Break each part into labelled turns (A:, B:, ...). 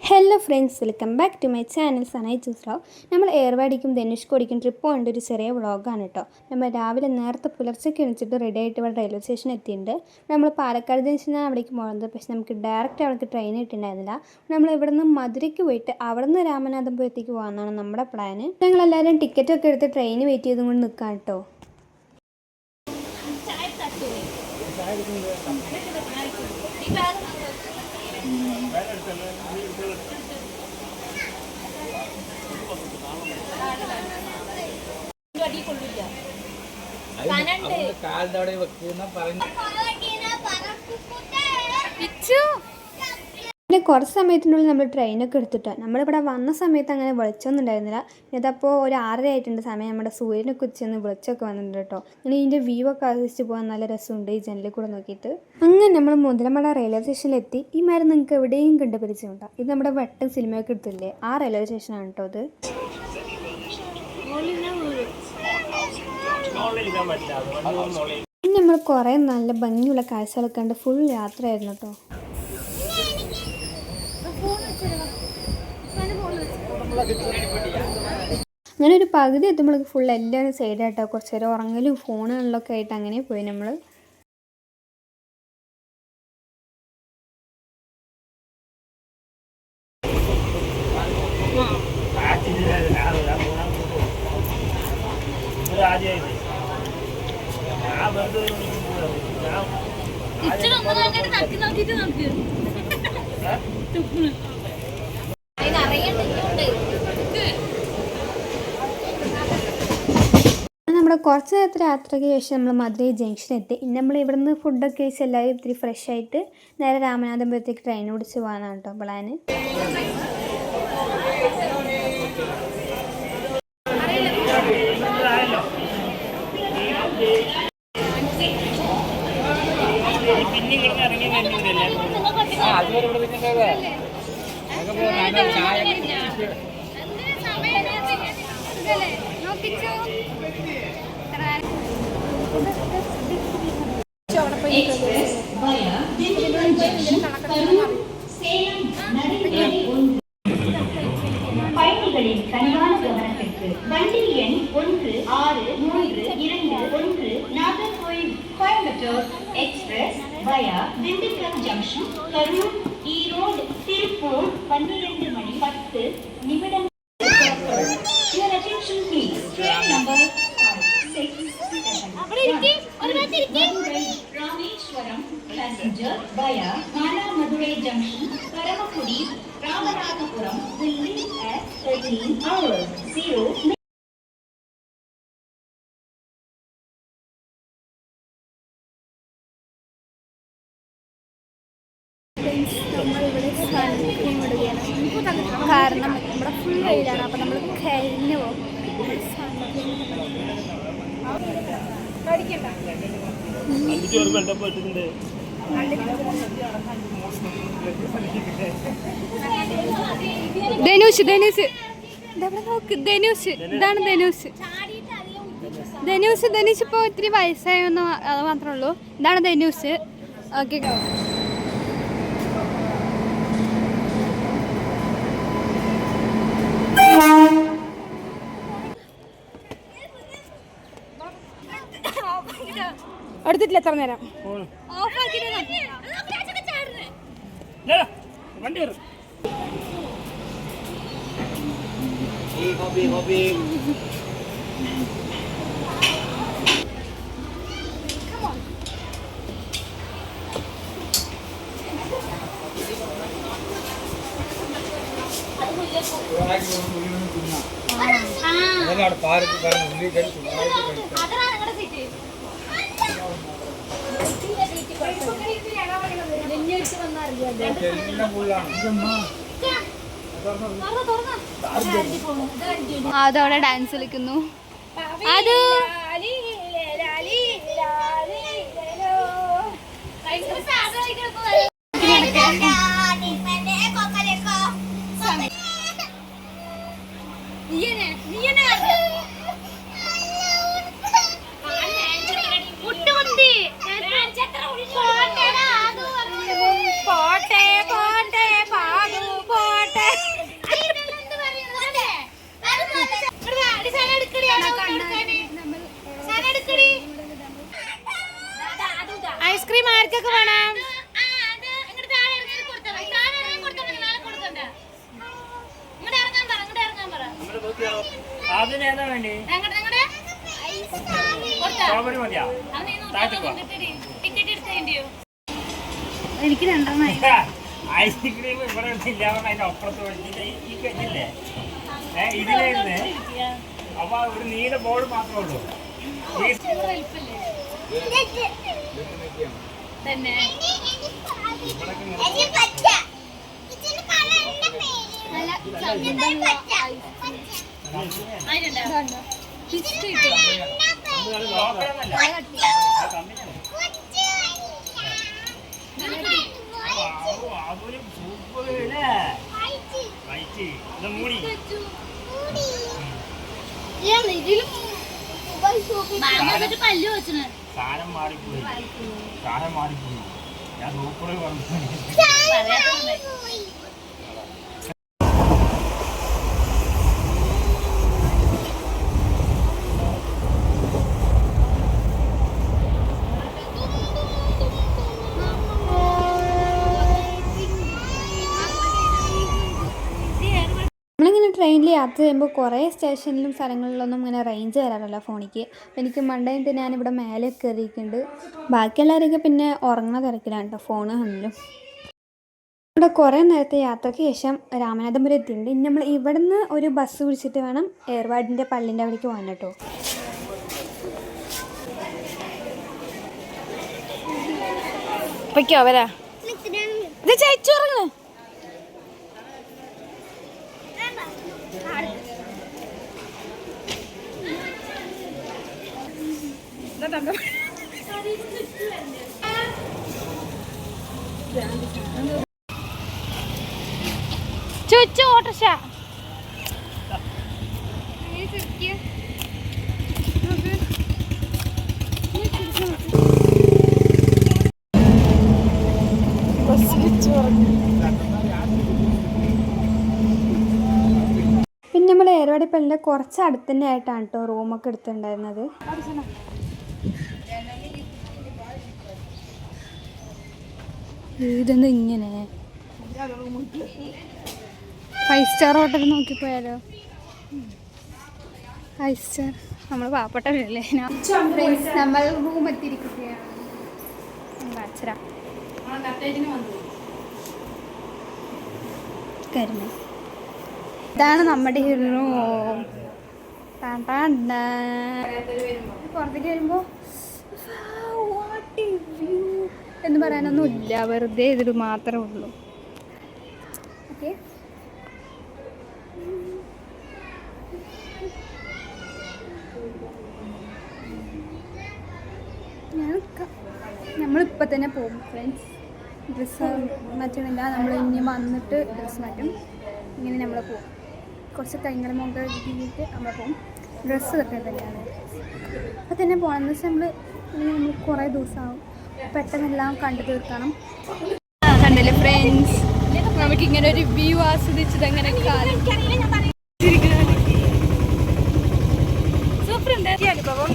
A: Hello friends, welcome back to my channel സനായി ചൂസ്രാവ്. നമ്മൾ ഏർവാടിക്കും ധനുഷ്കോടിക്കും ട്രിപ്പ് പോകേണ്ട ഒരു ചെറിയ വ്ളോഗാണ് കേട്ടോ. നമ്മൾ രാവിലെ നേരത്തെ പുലർച്ചയ്ക്ക് എണിച്ചിട്ട് റെഡി ആയിട്ട് ഇവിടെ റെയിൽവേ സ്റ്റേഷൻ എത്തിയിട്ടുണ്ട്. നമ്മൾ പാലക്കാട് ജംഗ്ഷനാണ് അവിടേക്ക് പോകുന്നത്. പക്ഷേ നമുക്ക് ഡയറക്റ്റ് അവിടേക്ക് ട്രെയിൻ കിട്ടിയിട്ടുണ്ടായിരുന്നില്ല. നമ്മൾ ഇവിടെ നിന്ന് മധുരയ്ക്ക് പോയിട്ട് അവിടെ നിന്ന് രാമനാഥപുരത്തേക്ക് പോകാമെന്നാണ് നമ്മുടെ പ്ലാന്. ഞങ്ങളെല്ലാവരും ടിക്കറ്റൊക്കെ എടുത്ത് ട്രെയിൻ വെയിറ്റ് ചെയ്തുകൊണ്ട് നിൽക്കാം കേട്ടോ. പിന്നെ കുറച്ച് സമയത്തിനുള്ളിൽ നമ്മൾ ട്രെയിനൊക്കെ എടുത്തിട്ട് നമ്മളിവിടെ വന്ന സമയത്ത് അങ്ങനെ വെളിച്ചമൊന്നും ഉണ്ടായിരുന്നില്ല. ഇതപ്പോൾ ഒരു 6:30 ആയിട്ടുണ്ട് സമയം. നമ്മുടെ സൂര്യനൊക്കെ ഉച്ചയെന്ന് വെളിച്ചമൊക്കെ വന്നിട്ടുണ്ട് കേട്ടോ. ഇനി ഇതിൻ്റെ വ്യൂ ഒക്കെ ആസ്വദിച്ച് പോകാൻ നല്ല രസമുണ്ട് ഈ ജനലിൽ കൂടെ നോക്കിയിട്ട്. അങ്ങനെ നമ്മൾ മുതലമട റെയിൽവേ സ്റ്റേഷനിലെത്തി. ഈ മരം നിങ്ങൾക്ക് എവിടെയും കണ്ട് പരിചയമുണ്ടോ? ഇത് നമ്മുടെ വെട്ടം സിനിമയൊക്കെ എടുത്തില്ലേ, ആ റെയിൽവേ സ്റ്റേഷനാണ് കേട്ടോ ഇത്. പിന്നെ നമ്മൾ കുറേ നല്ല ഭംഗിയുള്ള കാഴ്ചകളൊക്കെ കണ്ട് ഫുൾ യാത്രയായിരുന്നു കേട്ടോ. ഞാനൊരു പകുതി എത്തുമ്പോഴേക്ക് ഫുൾ എല്ലാവരും സൈഡായിട്ടോ. കുറച്ച് നേരം ഉറങ്ങലും ഫോണുകളിലൊക്കെ ആയിട്ട് അങ്ങനെ പോയി നമ്മൾ. നമ്മുടെ കുറച്ച് നേരത്തെ യാത്രയ്ക്ക് ശേഷം നമ്മൾ മധുരൈ ജംഗ്ഷൻ എത്തി. ഇനി നമ്മൾ ഇവിടെ നിന്ന് ഫുഡൊക്കെ കഴിച്ച് എല്ലാവരും ഇത്തിരി ഫ്രഷ് ആയിട്ട് നേരെ രാമനാഥപുരത്തേക്ക് ട്രെയിൻ ഓടിച്ച് പോകാനാണ് കേട്ടോ പ്ലാന്.
B: பயணிகளின் கனிவான கவனத்திற்கு வண்டி எண் 1632 Nagercoil Coimbatore express via Dindigul junction Karur Erode Tiruppur 12 மணி 10 நிமிடம். Your attention please. Train number 6 Rameswaram passenger via Madurai junction Paramapudi Ramanathapuram will leave at 13 hours 0.
A: കാരണം നമ്മുടെ ഫുൾ വെയിലാണ്. അപ്പം നമ്മൾ കഴിഞ്ഞു പോകും. ധനുഷ് ധനുഷ് നോക്ക്, ധനുഷ് ഇതാണ് ധനുഷ്. ധനുഷ് ഇപ്പോൾ ഇത്തിരി വയസ്സായെന്ന് അത് മാത്രമേ ഉള്ളൂ. ഇതാണ് ധനുഷ്. ഓക്കെ, എടുത്തിട്ടില്ല എത്ര നേരം. അതവിടെ ഡാൻസ് കളിക്കുന്നു. അത് പോട്ടെ പോട്ടെ പാടു പോട്ടെ.
C: അതിനേതാ വേണ്ടി സ്ട്രോബെറി മതിയാ
A: എനിക്ക് 2
C: ഐസ്ക്രീം ഇവിടെ ഇല്ല അതിന്റെ അപ്പുറത്ത് ഈ കഴിഞ്ഞില്ലേ ഇതിലായിരുന്നു. അപ്പൊ ഒരു നീല ബോൾ മാത്രമേ ഉള്ളൂ. സാധനം മാറിപ്പോയി ഞാൻ സൂപ്പർ പറഞ്ഞു.
A: നമ്മളിങ്ങനെ ട്രെയിനിൽ യാത്ര ചെയ്യുമ്പോൾ കുറേ സ്റ്റേഷനിലും സ്ഥലങ്ങളിലൊന്നും ഇങ്ങനെ റേഞ്ച് വരാറില്ല ഫോണിക്ക്. അപ്പോൾ എനിക്ക് മണ്ടേയിട്ട് ഞാനിവിടെ മേലെ കയറിയിട്ടുണ്ട്. ബാക്കിയുള്ളവരൊക്കെ പിന്നെ ഉറങ്ങുന്ന തിരക്കിലാണ് കേട്ടോ, ഫോണ് കണ്ടിലും. ഇവിടെ കുറേ നേരത്തെ യാത്രയ്ക്ക് ശേഷം രാമനാഥപുരം എത്തിയിട്ടുണ്ട്. ഇനി നമ്മൾ ഇവിടെ നിന്ന് ഒരു ബസ് പിടിച്ചിട്ട് വേണം ഏർവാടിൻ്റെ പള്ളിൻ്റെ അവിടേക്ക് പോകാൻ കേട്ടോ.
D: ഇപ്പൊക്കോ വരാ ഇത് ചേച്ചുറങ്ങ് ചുച്ചു ഓട്ടർഷ
A: പിന്നെ നമ്മൾ ഏർവാടി പള്ളിൻ്റെ കുറച്ച് അടുത്ത് തന്നെ ആയിട്ടാണ് കേട്ടോ റൂമൊക്കെ എടുത്തിട്ടുണ്ടായിരുന്നത്. ഇതെന്താ ഇങ്ങനെ 5 സ്റ്റാർ ഹോട്ടൽ നോക്കിപ്പോയാലോ? 5 സ്റ്റാർ നമ്മൾ പാവപ്പെട്ടവരല്ലേ. നമ്മൾ റൂം എത്തിയിരിക്കുകയാണ്. ഇതാണ് നമ്മുടെ റൂം. പുറത്തേക്ക് വരുമ്പോൾ എന്ന് പറയാനൊന്നും ഇല്ല, വെറുതെ ഇതിൽ മാത്രമേ ഉള്ളൂ. ഓക്കെ, നമ്മളിപ്പോൾ തന്നെ പോകും ഫ്രണ്ട്സ്. ഡ്രസ്സ് മാറ്റമില്ല, നമ്മൾ ഇനി വന്നിട്ട് ഡ്രസ്സ് മാറ്റും. ഇങ്ങനെ നമ്മൾ പോകും. കുറച്ച് കൈകൾ മുഖം രീതിയിട്ട് നമ്മൾ പോകും. ഡ്രസ്സ് കിട്ടാൻ തന്നെയാണ് അപ്പോൾ തന്നെ പോകണമെന്ന് വെച്ചാൽ നമ്മൾ കുറേ ദിവസമാകും. പെട്ടെന്നെല്ലാം കണ്ടു തീർക്കണം. കണ്ടില്ലേ ഫ്രണ്ട്സ്, നമുക്കിങ്ങനെ ഒരു വ്യൂ ആസ്വദിച്ചത് എങ്ങനെ സൂപ്പറുണ്ട് അനുഭവം.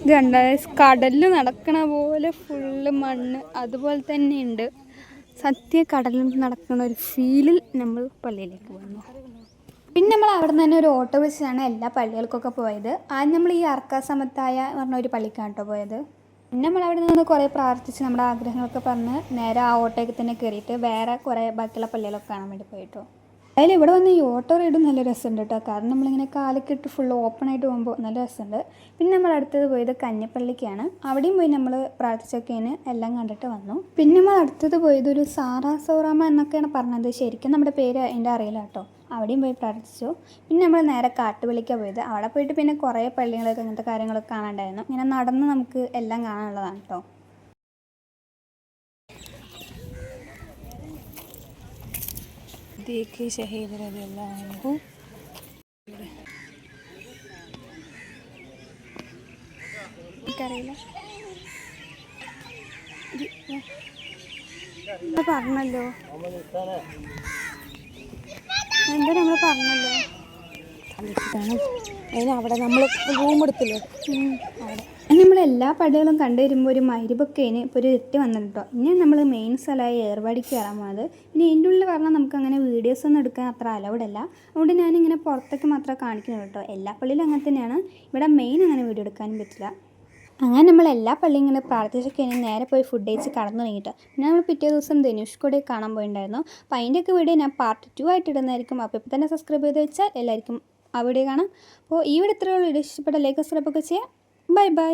A: ഇത് കണ്ട കടലിൽ നടക്കണ പോലെ ഫുള്ള് മണ്ണ് അതുപോലെ തന്നെ ഉണ്ട്. സത്യ കടലിൽ നടക്കുന്ന ഒരു ഫീലിൽ നമ്മൾ പള്ളിയിലേക്ക് വന്നു. പിന്നെ നമ്മൾ അവിടെ നിന്ന് തന്നെ ഒരു ഓട്ടോ ബസ്സിലാണ് എല്ലാ പള്ളികൾക്കൊക്കെ പോയത്. ആദ്യം നമ്മൾ ഈ അർക്കാസമത്തായ പറഞ്ഞ ഒരു പള്ളിക്കാണ് കേട്ടോ പോയത്. പിന്നെ നമ്മൾ അവിടെ നിന്ന് കുറേ പ്രാർത്ഥിച്ച് നമ്മുടെ ആഗ്രഹങ്ങളൊക്കെ പറഞ്ഞ് നേരെ ആ ഓട്ടോയ്ക്ക് തന്നെ കയറിയിട്ട് വേറെ കുറേ ബാക്കിയുള്ള പള്ളികളൊക്കെ കാണാൻ വേണ്ടി പോയിട്ടോ. അതിൽ ഇവിടെ വന്ന് ഈ ഓട്ടോ റൈഡും നല്ല രസമുണ്ട് കേട്ടോ. കാരണം നമ്മളിങ്ങനെ കാലൊക്കെ ഇട്ട് ഫുൾ ഓപ്പൺ ആയിട്ട് പോകുമ്പോൾ നല്ല രസമുണ്ട്. പിന്നെ നമ്മൾ അടുത്തത് പോയത് കഞ്ഞിപ്പള്ളിക്കാണ്. അവിടെയും പോയി നമ്മൾ പ്രാർത്ഥിച്ചൊക്കെയാണ് എല്ലാം കണ്ടിട്ട് വന്നു. പിന്നെ നമ്മൾ അടുത്തത് പോയത് ഒരു സാറാ സൗറാമ എന്നൊക്കെയാണ് പറഞ്ഞത്. ശരിക്കും നമ്മുടെ പേര് അതിൻ്റെ അറിയില്ല കേട്ടോ. അവിടെയും പോയി പ്രാർത്ഥിച്ചു. പിന്നെ നമ്മൾ നേരെ കാട്ടുപള്ളിക്കാണ് പോയത്. അവിടെ പോയിട്ട് പിന്നെ കുറേ പള്ളികളൊക്കെ അങ്ങനത്തെ കാര്യങ്ങളൊക്കെ കാണാണ്ടായിരുന്നു. ഇങ്ങനെ നടന്ന് നമുക്ക് എല്ലാം കാണാനുള്ളതാണ് കേട്ടോ.
D: देखिए शहीद रज़ियल्लाहु अन्हु
A: പറഞ്ഞല്ലോ എന്താ നമ്മൾ പറഞ്ഞല്ലോ.
D: അതിന് അവിടെ നമ്മൾ റൂം എടുത്തില്ലേ അവിടെ.
A: നമ്മൾ എല്ലാ പള്ളികളും കണ്ടു വരുമ്പോൾ ഒരു മൈരുപൊക്കെ അതിന് ഇപ്പോൾ ഒരു എത്തി വന്നിട്ടോ. ഇനി നമ്മൾ മെയിൻ സ്ഥലമായ ഏർവാടിക്ക് കയറാൻ പോകുന്നത്. ഇനി എൻ്റെ ഉള്ളിൽ പറഞ്ഞാൽ നമുക്ക് അങ്ങനെ വീഡിയോസ് ഒന്നും എടുക്കാൻ അത്ര അലൗഡല്ല. അതുകൊണ്ട് ഞാനിങ്ങനെ പുറത്തൊക്കെ മാത്രമേ കാണിക്കുന്നുള്ളൂ കേട്ടോ. എല്ലാ പള്ളിയിലും അങ്ങനെ തന്നെയാണ്. ഇവിടെ മെയിൻ അങ്ങനെ വീഡിയോ എടുക്കാനും പറ്റില്ല. അങ്ങനെ നമ്മൾ എല്ലാ പള്ളിയും ഇങ്ങനെ പ്രാർത്ഥിച്ചൊക്കെ കഴിഞ്ഞ് നേരെ പോയി ഫുഡ് കഴിച്ച് കടന്നു തുടങ്ങിയിട്ട് പിന്നെ നമ്മൾ പിറ്റേ ദിവസം ധനുഷ്കോടി കാണാൻ പോയിട്ടുണ്ടായിരുന്നു. അപ്പോൾ അതിൻ്റെയൊക്കെ വീഡിയോ ഞാൻ പാർട്ട് 2 ആയിട്ട് ഇടുന്നതായിരിക്കും. അപ്പോൾ ഇപ്പോൾ തന്നെ സബ്സ്ക്രൈബ് ചെയ്ത് വെച്ചാൽ എല്ലാവർക്കും ആ വീഡിയോ കാണാം. അപ്പോൾ ഈ വീഡിയോ ഇത്രയുള്ള വീഡിയോ ഇഷ്ടപ്പെട്ട ലൈക്ക് സബ്സ്ക്രൈബ് ഒക്കെ ചെയ്യാം. Bye bye.